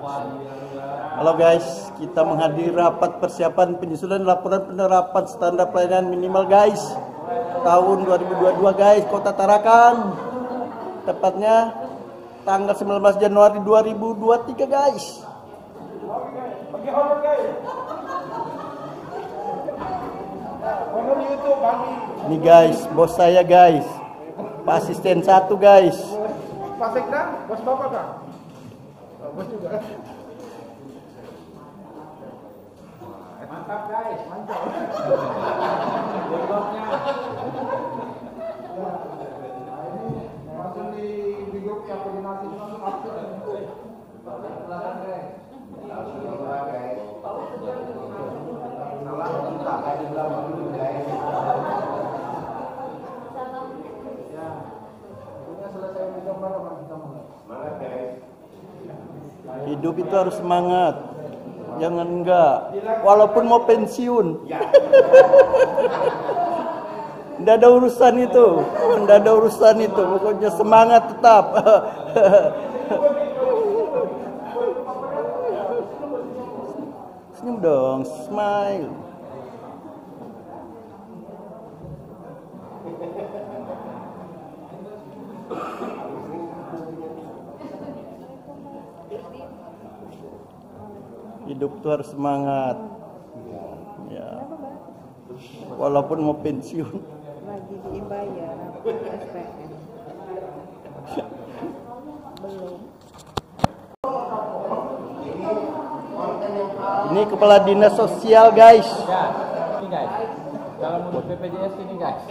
Halo guys, kita menghadiri rapat persiapan penyusunan laporan penerapan standar pelayanan minimal guys tahun 2022 guys, Kota Tarakan. Tepatnya tanggal 19 Januari 2023 guys. Ini guys, bos saya guys, Pak Asisten 1 guys. Pak Sekda, bos bapak kan? Bos juga. Mantap guys, mantap. Jengotnya. Ini langsung di grup ya koordinasi langsung aktif. Silakan guys. Silakan guys. Salam kita kayak di belakang dulu guys. Ya. Ini selesai dicoba baru kita mulai. Semangat guys. Hidup itu harus semangat. Jangan enggak, walaupun mau pensiun. Nggak ada urusan itu, pokoknya semangat tetap. Senyum dong, smile. Hidup tuh harus semangat. Ya. Walaupun mau pensiun. Lagi dibayar SPM. Belum. Ini kepala dinas sosial guys. Ya, ini guys. Dalam urus BPJS ini guys.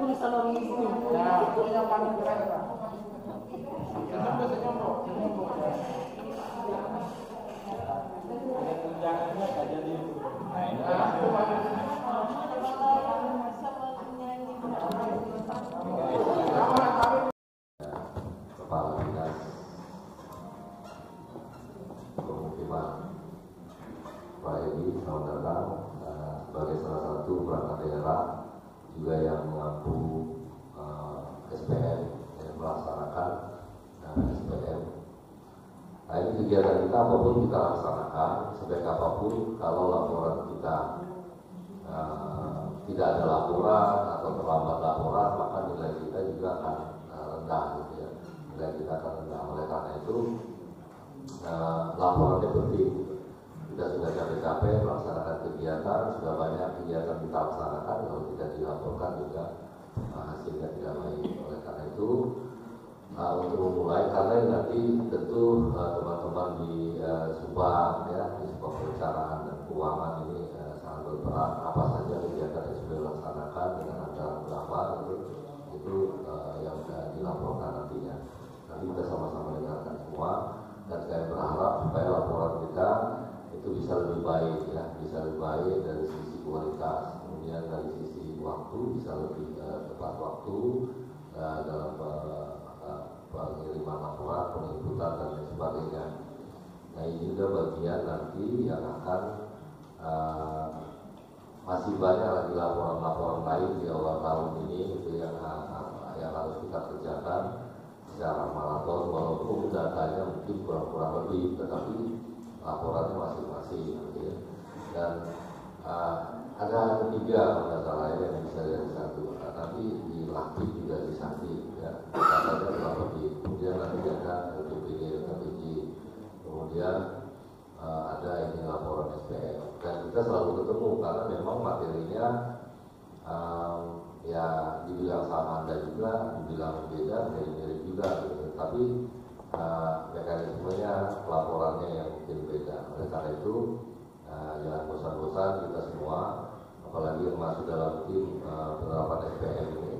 Urusan orang miskin. Nah, punya panggung keren Pak. Kepala Dinas Pemukiman Pak Edi, selamat datang sebagai salah satu perangkat daerah juga yang mengampu SPM yang melaksanakan SPM. Nah, ini kegiatan kita apapun kita laksanakan, sebaik apapun kalau laporan kita tidak ada laporan atau terlambat laporan, maka nilai kita juga akan rendah gitu ya. Nilai kita akan rendah. Oleh karena itu laporannya penting. Kita sudah capek-capek melaksanakan kegiatan, sudah banyak kegiatan kita laksanakan, kalau tidak dilaporkan juga hasilnya tidak baik. Oleh karena itu untuk memulai, karena nanti tentu teman-teman di Subang ya, di Subang Perencanaan dan Keuangan ini sangat berperan. Apa saja kegiatan yang sudah dilaksanakan dengan anggaran berapa itu yang sudah dilaporkan nantinya. Nanti kita sama-sama dengarkan semua, dan saya berharap supaya laporan kita itu bisa lebih baik ya, bisa lebih baik dari sisi kualitas, kemudian dari sisi waktu bisa lebih tepat waktu dalam pengiriman laporan, penginputan dan lain sebagainya. Nah, ini juga bagian nanti yang akan masih banyak lagi laporan-laporan lain di awal tahun ini itu yang harus kita kerjakan secara maraton, walaupun datanya mungkin kurang-kurang lebih, tetapi laporannya masing-masing gitu ya. Dan ada 3 masalah yang bisa dari satu, nanti dilatih juga di sakti ya, katanya kurang lebih. Kemudian nanti ada BPD, kemudian ada ini laporan SPM, dan kita selalu ketemu karena memang materinya ya dibilang sama Anda juga, dibilang beda, mirip-mirip juga gitu. Tapi mekanismenya, laporannya yang mungkin beda. Oleh karena itu jangan bosan-bosan kita semua, apalagi yang masuk dalam tim penerapan SPM ini,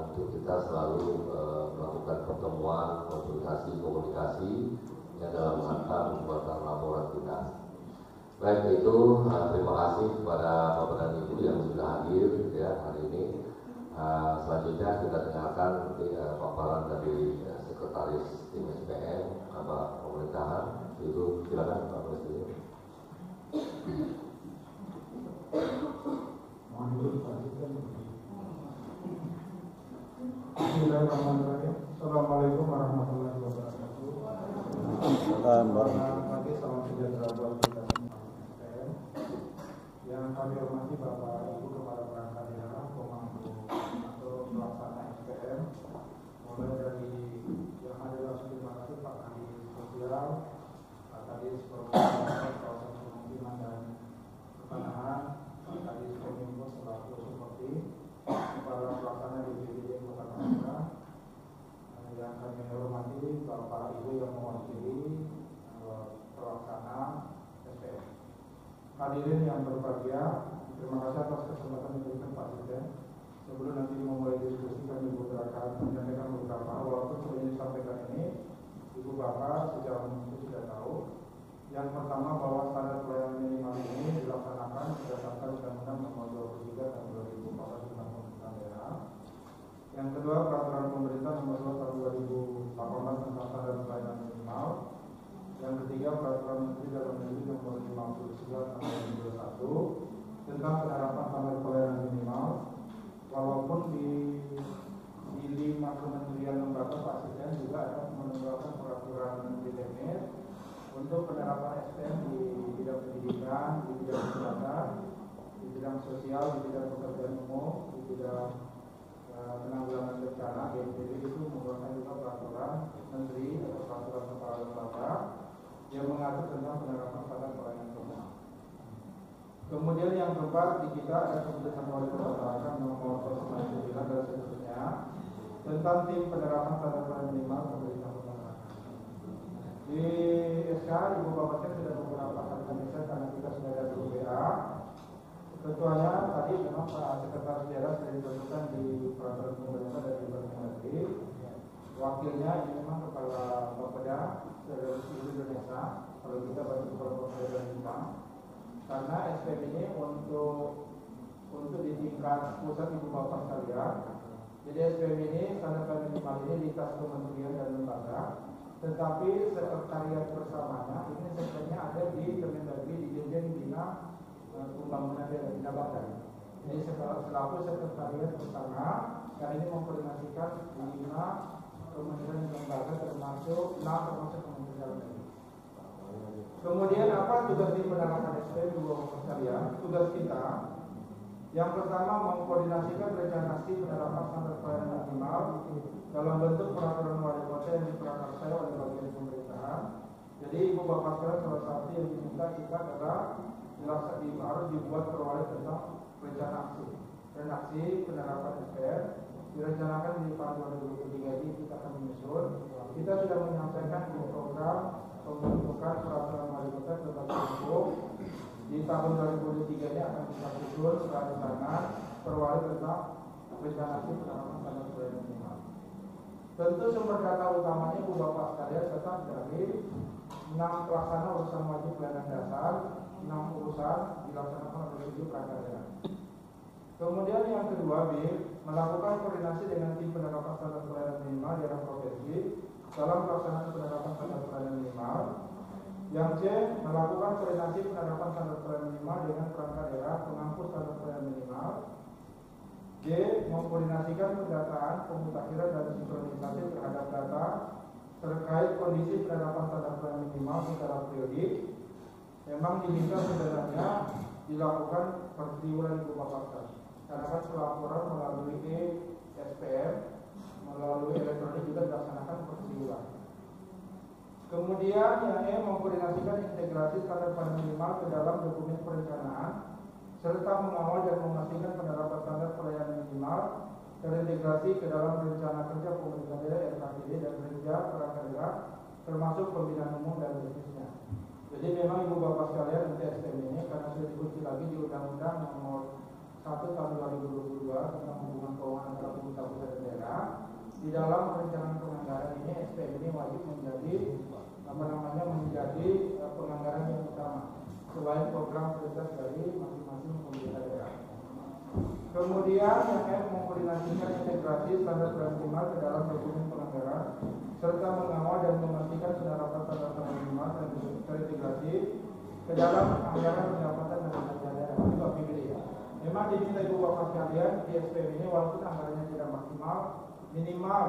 untuk kita selalu melakukan pertemuan, konsultasi, komunikasi yang dalam rangka pembuatan laporan kita. Baik itu, terima kasih kepada Bapak dan Ibu yang sudah hadir ya hari ini. Selanjutnya kita dengarkan paparan dari Sekretaris Tim SPM, Bapak Pemerintahan. Itu silakan Pak Presiden. Bismillahirrahmanirrahim. Assalamualaikum warahmatullahi wabarakatuh. Selamat salam sejahtera buat kita semua. Yang kami hormati Bapak Ibu Kepala Perangkat Daerah, Komando atau Pelaksana SPM, mulai dari yang ada langsung terima kasih Pak Kadis Sosial, Pak Kadis Proses Pemukiman dan Pertanahan, Pak Kadis Kominfo selaku seperti Kepala Pelaksana BPBD Kota Tangerang, yang kami hormati Bapak Ibu yang mewakili pelaksana SPM. Hadirin yang berbahagia, terima kasih atas kesempatan yang diberikan Pak Dirjen. Sebelum nanti memulai diskusi, kami menyampaikan beberapa hal, walaupun sebenarnya disampaikan ini Ibu Bapak secara umum sudah tahu. Yang pertama, bahwa standar pelayanan minimal ini dilaksanakan berdasarkan Undang-Undang Nomor 23 Tahun 2014 tentang Pemerintahan Daerah. Yang kedua, Peraturan Pemerintah Nomor 2 Tahun 2018 tentang standar pelayanan minimal. Yang ketiga, Peraturan Menteri Dalam Negeri Nomor 59 Tahun 2021 tentang penerapan standar pelayanan minimal. Walaupun di 5 kementerian lembaga Pak Dirjen juga ada mengeluarkan peraturan Menteri Teknis untuk penerapan SPM di bidang pendidikan, di bidang kesehatan, di bidang sosial, di bidang pekerjaan umum, di bidang penanggulangan bencana. BNPB itu mengeluarkan juga peraturan Menteri atau peraturan kepala lembaga yang mengatur tentang penerapan standar pelayanan minimal. Kemudian yang keempat, di kita ada keputusan Wali Kota Tangerang nomor 09 dan seterusnya tentang tim penerapan standar pelayanan minimal pemerintah Kota Tangerang. Di SK Ibu Bapak sudah beberapa kali menyampaikan karena kita sudah ada grup WA. Ketuanya tadi memang Pak Sekretaris Daerah sudah ditentukan di peraturan pemerintah dan di Permendagri. Wakilnya ini memang Kepala Bapeda dari seluruh Indonesia. Kalau kita bantu Kepala Bapeda dan Bintang. Karena SPM ini untuk di tingkat pusat Ibu Bapak sekalian. Jadi SPM ini standar pelayanan minimal ini di tas kementerian dan lembaga. Tetapi sekretariat bersamanya ini sebenarnya ada di Permendagri di Dirjen Bina Pembangunan Daerah Bina Badan. Jadi selaku sekretariat bersama, karena ini memkoordinasikan 5 kementerian dan lembaga termasuk kementerian dalam negeri. Kemudian apa tugas di penerapan SPM Ibu Bapak sekalian? Tugas kita yang pertama mengkoordinasikan rencana penerapan standar pelayanan minimal dalam bentuk peraturan wali kota yang diprakarsai oleh bagian pemerintahan. Jadi Ibu Bapak sekalian, salah satu yang diminta kita adalah harus dibuat perwali tentang rencana aksi. Dan aksi penerapan SPM direncanakan di tahun 2023 ini kita akan menyusun. Kita sudah menyampaikan di program pembentukan peraturan wali kota tentang hukum. Di tahun 2023 ini akan kita susun rancangan perwali tentang rencana aksi penerapan standar pelayanan minimal. Tentu sumber data utamanya Ibu Bapak sekalian tetap dari 6 pelaksana urusan wajib pelayanan dasar, 6 urusan dilaksanakan oleh 7 perangkat daerah. Kemudian yang kedua, B, melakukan koordinasi dengan tim penerapan standar pelayanan minimal daerah provinsi dalam pelaksanaan penerapan standar pelayanan minimal. Yang C, melakukan koordinasi penerapan standar pelayanan minimal dengan perangkat daerah pengampu standar pelayanan minimal. D, mengkoordinasikan pendataan, pemutakhiran dan sinkronisasi terhadap data terkait kondisi penerapan standar pelayanan minimal secara periodik. Memang diminta sebenarnya dilakukan per triwulan Ibu Bapak sekalian. Karena kan pelaporan melalui SPM, melalui elektronik juga dilaksanakan per triwulan. Kemudian yang E, mengkoordinasikan integrasi standar pelayanan minimal ke dalam dokumen perencanaan serta mengawal dan memastikan penerapan standar pelayanan minimal terintegrasi ke dalam rencana kerja pemerintah daerah RKPD dan kerja perangkat daerah termasuk pembinaan umum dan bisnisnya. Jadi memang Ibu Bapak sekalian untuk SPM ini karena sudah dikunci lagi di Undang-Undang Nomor 1 Tahun 2022 tentang hubungan keuangan antara pemerintah pusat dan daerah. Di dalam perencanaan penganggaran ini SPM ini wajib menjadi penganggaran yang utama selain program prioritas dari masing-masing pemerintah daerah. Kemudian yang F, mengkoordinasikan integrasi standar pelayanan minimal ke dalam dokumen penganggaran serta mengawal dan memastikan penerapan standar pelayanan minimal dan terintegrasi ke dalam anggaran pendapatan dan belanja daerah itu APBD. Memang diminta Ibu Bapak sekalian di SPM ini walaupun anggarannya tidak maksimal, minimal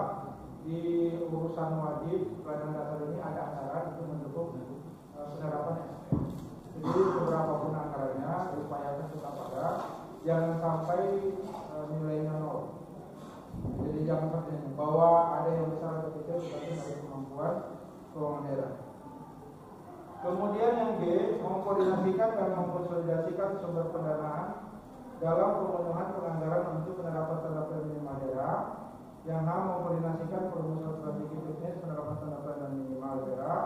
di urusan wajib pelayanan dasar ini ada anggaran untuk mendukung sampai nilainya 0. Jadi jangan seperti ini, bahwa ada yang besar atau kecil tetapi ada kemampuan keuangan daerah. Kemudian yang G, mengkoordinasikan dan mengkonsolidasikan sumber pendanaan dalam pemenuhan penganggaran untuk penerapan standar pelayanan minimal daerah. Yang H, mengkoordinasikan perumusan strategi bisnis penerapan standar pelayanan minimal daerah.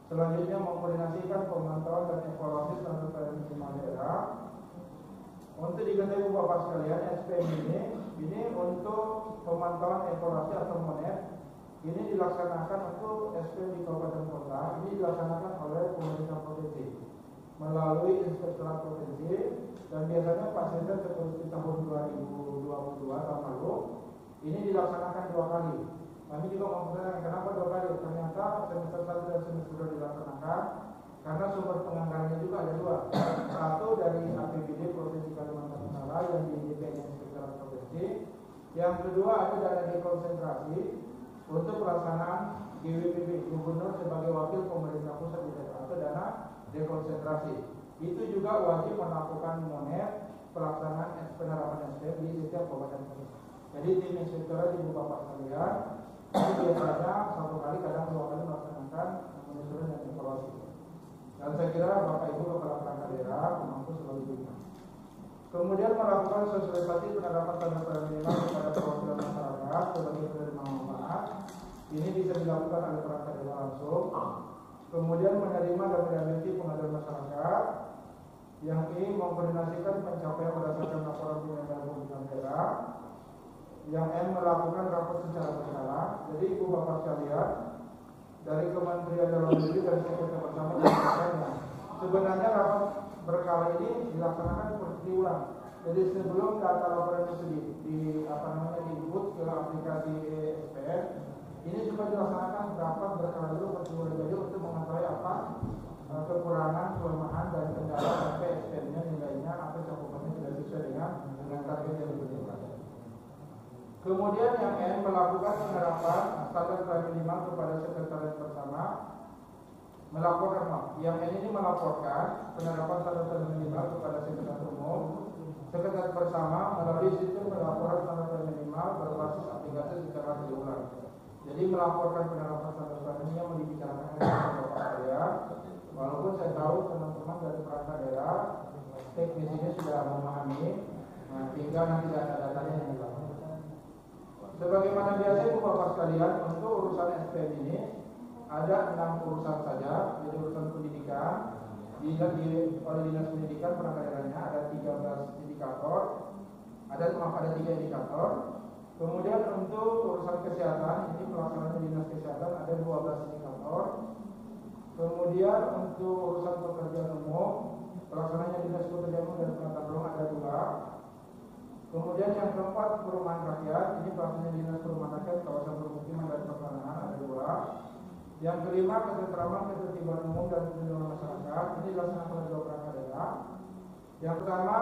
Selanjutnya mengkoordinasikan pemantauan dan evaluasi standar pelayanan minimal daerah. Untuk diketahui Bapak sekalian, SPM ini untuk pemantauan evaluasi atau monet ini dilaksanakan untuk SPM di kabupaten kota. Ini dilaksanakan oleh pemerintah provinsi melalui inspektorat provinsi, dan biasanya Pak Sekda seperti tahun 2022 tahun lalu ini dilaksanakan 2 kali. Kami juga mempertanyakan kenapa 2 kali. Ternyata semester 1 dan semester 2 dilaksanakan karena sumber penganggarannya juga ada 2. Satu dari APBD Provinsi Kalimantan Utara yang dididik inspektorat provinsi. Yang kedua ada dana dekonsentrasi untuk pelaksanaan GWPB Gubernur sebagai wakil pemerintah pusat di daerah atau dana dekonsentrasi. Itu juga wajib melakukan monet pelaksanaan penerapan SPM di setiap kabupaten kota. Jadi tim inspektorat Ibu Bapak sekalian ini biasanya 1 kali, kadang 2 kali melaksanakan penyusunan dan evaluasi. Dan saya kira Bapak Ibu kepala perangkat daerah mampu selalu juga. Kemudian melakukan sosialisasi penerapan standar pelayanan minimal kepada perwakilan masyarakat sebagai penerima manfaat. Ini bisa dilakukan oleh perangkat daerah langsung. Kemudian menerima dan menindaklanjuti pengaduan masyarakat. Yang ini mengkoordinasikan pencapaian berdasarkan laporan penyelenggaraan pemerintahan daerah. Yang M melakukan rapor secara berkala. Jadi Ibu Bapak sekalian, dari Kementerian Dalam Negeri dan Sekretariat Bersama dan sebenarnya rapat berkala ini dilaksanakan seperti ulang. Jadi sebelum data laporan itu diinput ke aplikasi SPM, ini juga dilaksanakan rapat berkala dulu berkali-kali untuk mengetahui apa kekurangan, kelemahan dan kendala sampai SPM-nya nilainya atau cakupannya tidak sesuai dengan target yang dibutuhkan. Kemudian yang N melakukan penerapan standar pelayanan minimal kepada sekretariat bersama, melaporkan yang N ini melaporkan penerapan standar pelayanan minimal kepada sekretariat umum, sekretariat bersama melalui sistem pelaporan standar pelayanan minimal berbasis aplikasi secara berulang. Jadi melaporkan penerapan standar pelayanan yang dibicarakan dengan Bapak saya, walaupun saya tahu teman-teman dari perangkat daerah teknis ini sudah memahami, nah tinggal nanti data-datanya yang dilakukan. Sebagaimana biasa Ibu Bapak sekalian, untuk urusan SPM ini ada 6 urusan saja. Jadi urusan pendidikan oleh Dinas Pendidikan perangkat daerahnya ada 13 indikator. Ada 3 indikator. Kemudian untuk urusan kesehatan ini pelaksanaan Dinas Kesehatan ada 12 indikator. Kemudian untuk urusan pekerjaan umum pelaksanaannya Dinas Pekerjaan Umum dan Penataan Ruang ada 2. Kemudian yang keempat perumahan rakyat, ini pelaksanaan Dinas Perumahan Rakyat kawasan permukiman dan pertanahan ada 2. Yang kelima ketentraman, ketertiban umum dan perlindungan masyarakat, ini dilaksanakan oleh 2 perangkat daerah. Yang pertama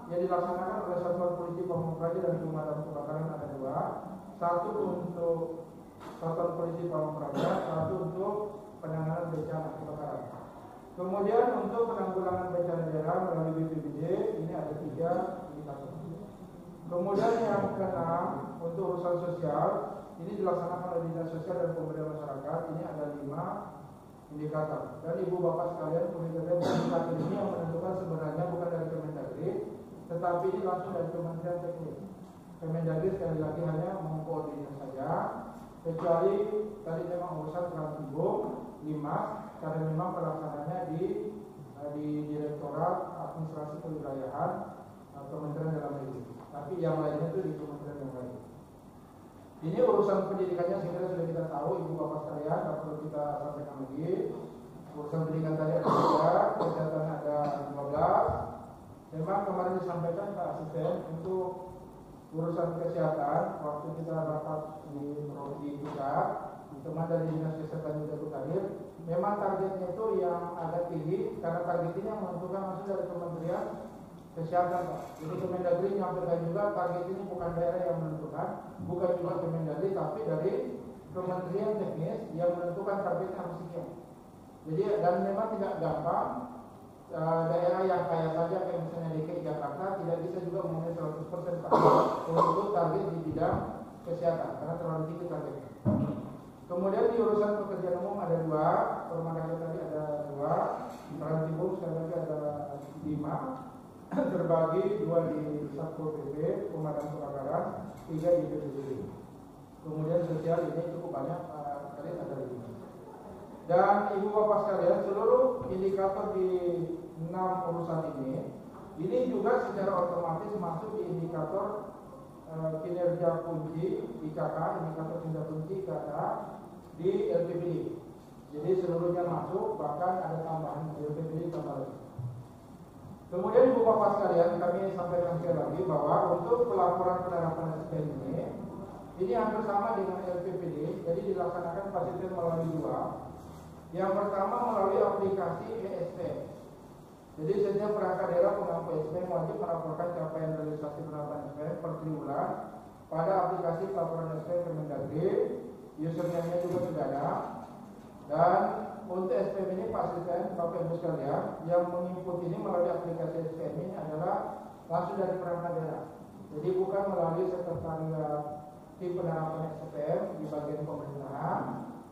yang dilaksanakan oleh Satuan Polisi Pamung Praja dan Pemadam Kebakaran ada 2. Satu untuk Satuan Polisi Pamung Praja, satu untuk penanganan bencana kebakaran. Kemudian untuk penanggulangan bencana daerah melalui BPBD ini ada 3 indikator. Kemudian yang keenam untuk urusan sosial ini dilaksanakan oleh Dinas Sosial dan Pemberdayaan Masyarakat, ini ada 5 indikator. Dan Ibu Bapak sekalian, indikator ini yang menentukan sebenarnya bukan dari Kemendagri, tetapi ini langsung dari Kementerian Teknis. Kemendagri sekali lagi hanya mengkoordinir saja, kecuali tadi memang urusan Transibo 5 karena memang pelaksanaannya di Direktorat Administrasi Kewilayahan Kementerian Dalam Negeri. Tapi yang lainnya itu di kementerian yang lain. Ini urusan pendidikannya saya kira sudah kita tahu Ibu Bapak sekalian, tak perlu kita sampaikan lagi. Urusan pendidikan tadi ada 3, kesehatan ada 15. Memang kemarin disampaikan Pak Asisten untuk urusan kesehatan waktu kita rapat di pusat, teman dari Dinas Kesehatan juga hadir. Memang targetnya itu yang agak tinggi karena target ini yang menentukan langsung dari Kementerian Kesehatan, Pak. Jadi Kemendagri menyampaikan juga target ini bukan daerah yang menentukan, bukan juga Kemendagri, tapi dari Kementerian Teknis yang menentukan targetnya harus sekian. Jadi dan memang tidak gampang daerah yang kaya saja kayak misalnya DKI Jakarta tidak bisa juga memenuhi 100% untuk target di bidang kesehatan karena terlalu tinggi targetnya. Kemudian di urusan pekerjaan umum ada 2, Permendagri tadi ada 2, Peran Timur sekali lagi ada 5, terbagi 2 di Satpol PP, Pemadam Kebakaran, 3 di BPBD. Kemudian sosial ini cukup banyak, tadi ada 5. Dan ibu bapak sekalian, seluruh indikator di 6 urusan ini juga secara otomatis masuk di indikator kinerja kunci IKK, indikator kinerja kunci IKK di LPPD. Jadi seluruhnya masuk, bahkan ada tambahan di LPPD tambah lagi. Kemudian ibu bapak sekalian, kami sampaikan sekali lagi bahwa untuk pelaporan penerapan SPM ini hampir sama dengan LPPD, jadi dilaksanakan fasilitas melalui 2. Yang pertama melalui aplikasi ESPM. Jadi setiap perangkat daerah pengampu SPM wajib melaporkan capaian realisasi penerapan SPM per triwulan pada aplikasi pelaporan SPM Kemendagri. Username-nya juga sudah ada. Dan untuk SPM ini Pak Asisten, Bapak Ibu sekalian, yang menginput ini melalui aplikasi SPM ini adalah langsung dari perangkat daerah. Jadi bukan melalui sekretariat tim penerapan SPM di bagian pemerintahan,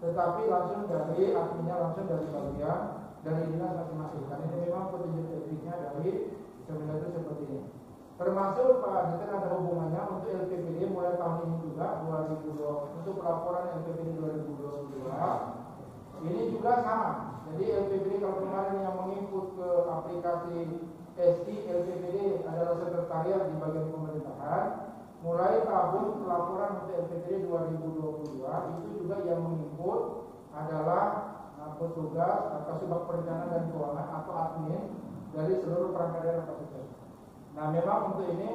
tetapi langsung dari adminnya, langsung dari bagian dari dinas masing-masing. Karena ini memang petunjuk tekniknya dari Kemendagri seperti ini. Termasuk Pak Asisten ada hubungannya untuk LPPD mulai tahun ini juga 2020 untuk pelaporan LPPD 2022. Ini juga sama. Jadi LPPD kalau kemarin yang menginput ke aplikasi SI, LPPD adalah sekretariat di bagian pemerintahan. Mulai tahun pelaporan untuk LPPD 2022 itu juga yang menginput adalah petugas Kasubag Perencanaan dan Keuangan atau admin dari seluruh perangkat daerah kabupaten. Nah, memang untuk ini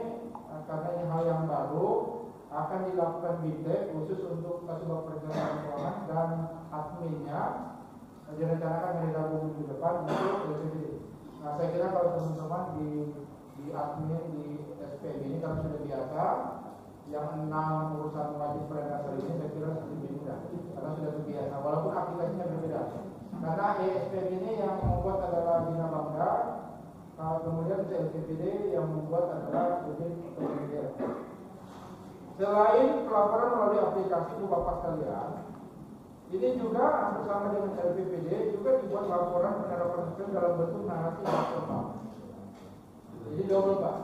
karena ini hal yang baru akan dilakukan bidek khusus untuk Kasubag Perencanaan dan Keuangan dan adminnya direncanakan dari Rabu minggu depan untuk LPPD. Nah, saya kira kalau teman-teman di admin di SPM ini kalau sudah biasa yang 6 urusan wajib berdasar ini saya kira lebih mudah karena sudah terbiasa walaupun aplikasinya berbeda. Karena ESPM ini yang membuat adalah Bina Bangga, kemudian LPPD yang membuat adalah Unit Kementerian. Selain pelaporan melalui aplikasi Bu Bapak sekalian, ini juga bersama dengan LPPD juga dibuat laporan penerapan SPM dalam bentuk narasi verbal. Jadi double Pak.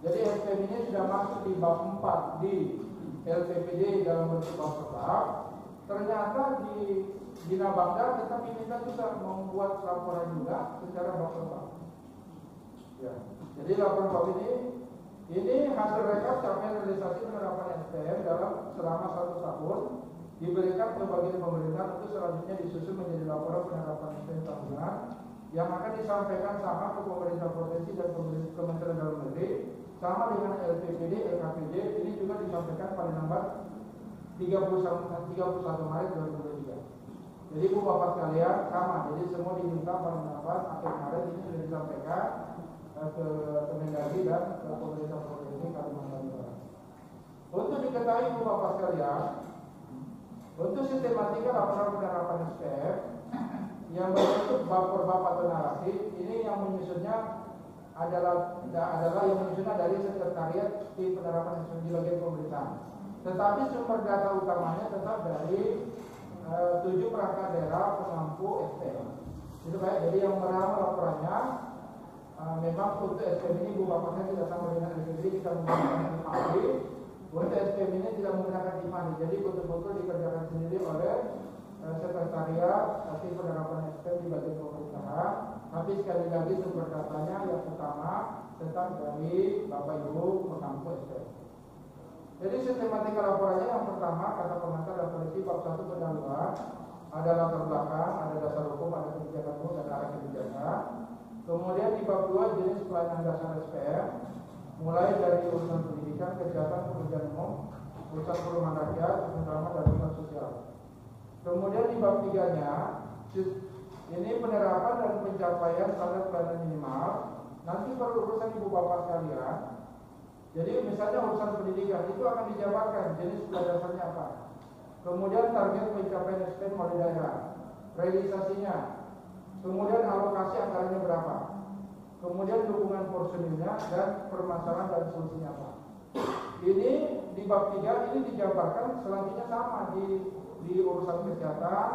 Jadi SPM ini sudah masuk di bab 4 di LPPD dalam bentuk bab verbal. Ternyata di Bina Bangga kita diminta juga membuat laporan juga secara bab verbal. Ya. Jadi laporan bab ini hasil rekap capaian realisasi penerapan SPM dalam selama 1 tahun diberikan ke bagian pemerintah untuk selanjutnya disusun menjadi laporan penerapan SPM tahunan yang akan disampaikan sama ke pemerintah provinsi dan Kementerian Dalam Negeri sama dengan LPPD, LKPD. Ini juga disampaikan pada lambat 31 Maret 2023. Jadi Bu Bapak sekalian sama, jadi semua diminta pada lambat akhir Maret ini sudah disampaikan ke Kemendagri dan ke pemerintah provinsi Kalimantan Barat. Untuk diketahui Bu Bapak sekalian, untuk sistematika laporan penerapan SPM yang berbentuk bab per bab atau narasi, ini yang menyusunnya adalah yang menyusunnya dari sekretariat tim penerapan SPM di bagian pemerintahan. Tetapi sumber data utamanya tetap dari 7 perangkat daerah pengampu SPM. Itu baik. Jadi yang menerima laporannya memang untuk SPM ini Bu Bapaknya tidak sama dengan LPPD, kita menggunakan tim ahli. Untuk SPM ini tidak menggunakan tim ahli. Jadi betul-betul dikerjakan sendiri oleh sekretariat tim penerapan SPM di bagian pemerintahan. Tapi sekali lagi sumber datanya yang utama tetap dari Bapak Ibu pengampu SPM. Jadi sistematika laporannya yang pertama kata pengantar dan polisi bab 1 pendahuluan, ada latar belakang, ada dasar hukum, ada kebijakan umum dan arah kebijakan. Kemudian di bab 2 jenis pelayanan dasar SPM, mulai dari urusan pendidikan, kesehatan, pekerjaan umum, urusan perumahan rakyat, terutama dan urusan sosial. Kemudian di bab 3-nya ini penerapan dan pencapaian standar pelayanan minimal. Nanti perlu urusan Ibu Bapak sekalian. Jadi misalnya urusan pendidikan itu akan dijabarkan jenis pelajaran dasarnya apa. Kemudian target pencapaian SPM oleh daerah, realisasinya, kemudian alokasi anggarannya berapa. kemudian dukungan personilnya, dan permasalahan dan solusinya apa. Ini di bab 3 ini dijabarkan selanjutnya sama di urusan kesehatan,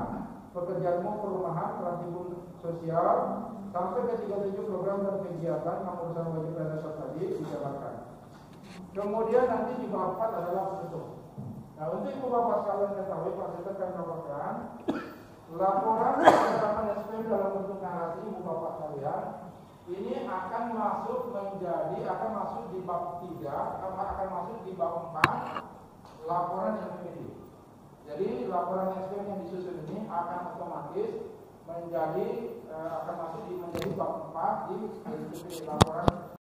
pekerjaan perumahan, tribun sosial, sampai ke 37 program dan kegiatan yang urusan wajib dasar tadi dijabarkan. Kemudian nanti di bab 4 adalah penutup. Nah, untuk ibu bapak sekalian ketahui, Pak Sekretariat akan melaporkan laporan penerapan SPM dalam bentuk narasi ibu bapak sekalian ini akan masuk di bab 3, akan masuk di bab 4 laporan SPM. Jadi laporan SPM yang disusun ini akan otomatis menjadi menjadi bab 4 di laporan